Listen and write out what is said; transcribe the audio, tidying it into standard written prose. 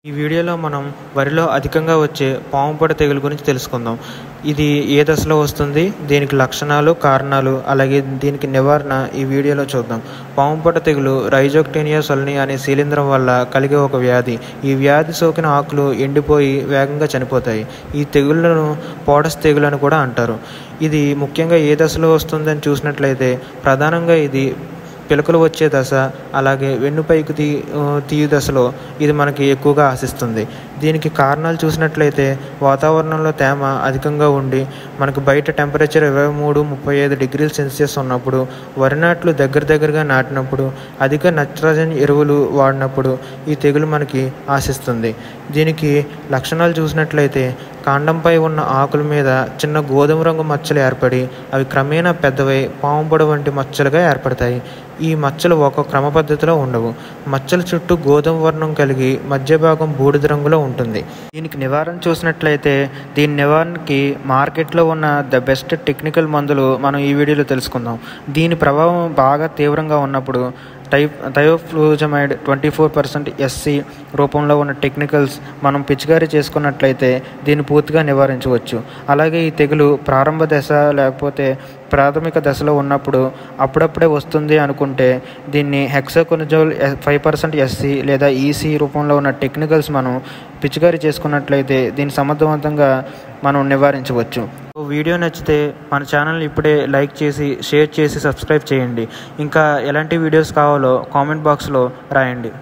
ఈ వీడియోలో మనం వరిలో అధికంగా వచ్చే పాముపొడ తెగులు గురించి తెలుసుకుందాం. ఇది ఏ దశలో వస్తుంది, దీనికి లక్షణాలు, కారణాలు, అలాగే దీనికి నివారణ ఈ వీడియోలో చూద్దాం. పాముపొడ తెగులు రైజోక్టేనియా సొల్ని అనే శిలీంధ్రం వల్ల కలిగే ఒక వ్యాధి. ఈ వ్యాధి సోకిన ఆకులు ఎండిపోయి వేగంగా చనిపోతాయి. ఈ తెగుళ్లను పోడస్ తెగులు అని కూడా అంటారు. ఇది ముఖ్యంగా ఏ దశలో వస్తుందని చూసినట్లయితే ప్రధానంగా ఇది పిలకలు వచ్చే దశ, అలాగే వెన్నుపైకి తీయు దశలో ఇది మనకి ఎక్కువగా ఆశిస్తుంది. దీనికి కారణాలు చూసినట్లయితే వాతావరణంలో తేమ అధికంగా ఉండి మనకు బయట టెంపరేచర్ 23-35 డిగ్రీల సెల్సియస్ ఉన్నప్పుడు, వరి నాట్లు దగ్గరగా నాటినప్పుడు, అధిక నైట్రోజన్ ఎరువులు వాడినప్పుడు ఈ తెగులు మనకి ఆశిస్తుంది. దీనికి లక్షణాలు చూసినట్లయితే కాండంపై ఉన్న ఆకుల మీద చిన్న గోధుమ రంగు మచ్చలు ఏర్పడి అవి క్రమేణా పెద్దవై పాముపొడ వంటి మచ్చలుగా ఏర్పడతాయి. ఈ మచ్చలు ఒక క్రమ పద్ధతిలో ఉండవు. మచ్చల చుట్టూ గోధుమ వర్ణం కలిగి మధ్య భాగం బూడిద రంగులో ఉంటుంది. దీనికి నివారణ చూసినట్లయితే దీని నివారణకి మార్కెట్లో ఉన్న ద బెస్ట్ టెక్నికల్ మందులు మనం ఈ వీడియోలో తెలుసుకుందాం. దీని ప్రభావం బాగా తీవ్రంగా ఉన్నప్పుడు థయోఫ్లూజమైడ్ 24% SC రూపంలో ఉన్న టెక్నికల్స్ మనం పిచికారీ చేసుకున్నట్లయితే దీన్ని పూర్తిగా నివారించవచ్చు. అలాగే ఈ తెగులు ప్రారంభ దశ లేకపోతే ప్రాథమిక దశలో ఉన్నప్పుడు అప్పుడప్పుడే వస్తుంది అనుకుంటే దీన్ని హెక్సాకొనజోల్ 5% SC లేదా EC రూపంలో ఉన్న టెక్నికల్స్ మనం పిచికారీ చేసుకున్నట్లయితే దీన్ని సమర్థవంతంగా మనం నివారించవచ్చు. వీడియో నచ్చితే మన ఛానల్ని ఇప్పుడే లైక్ చేసి, షేర్ చేసి, సబ్స్క్రైబ్ చేయండి. ఇంకా ఎలాంటి వీడియోస్ కావాలో కామెంట్ బాక్స్లో రాయండి.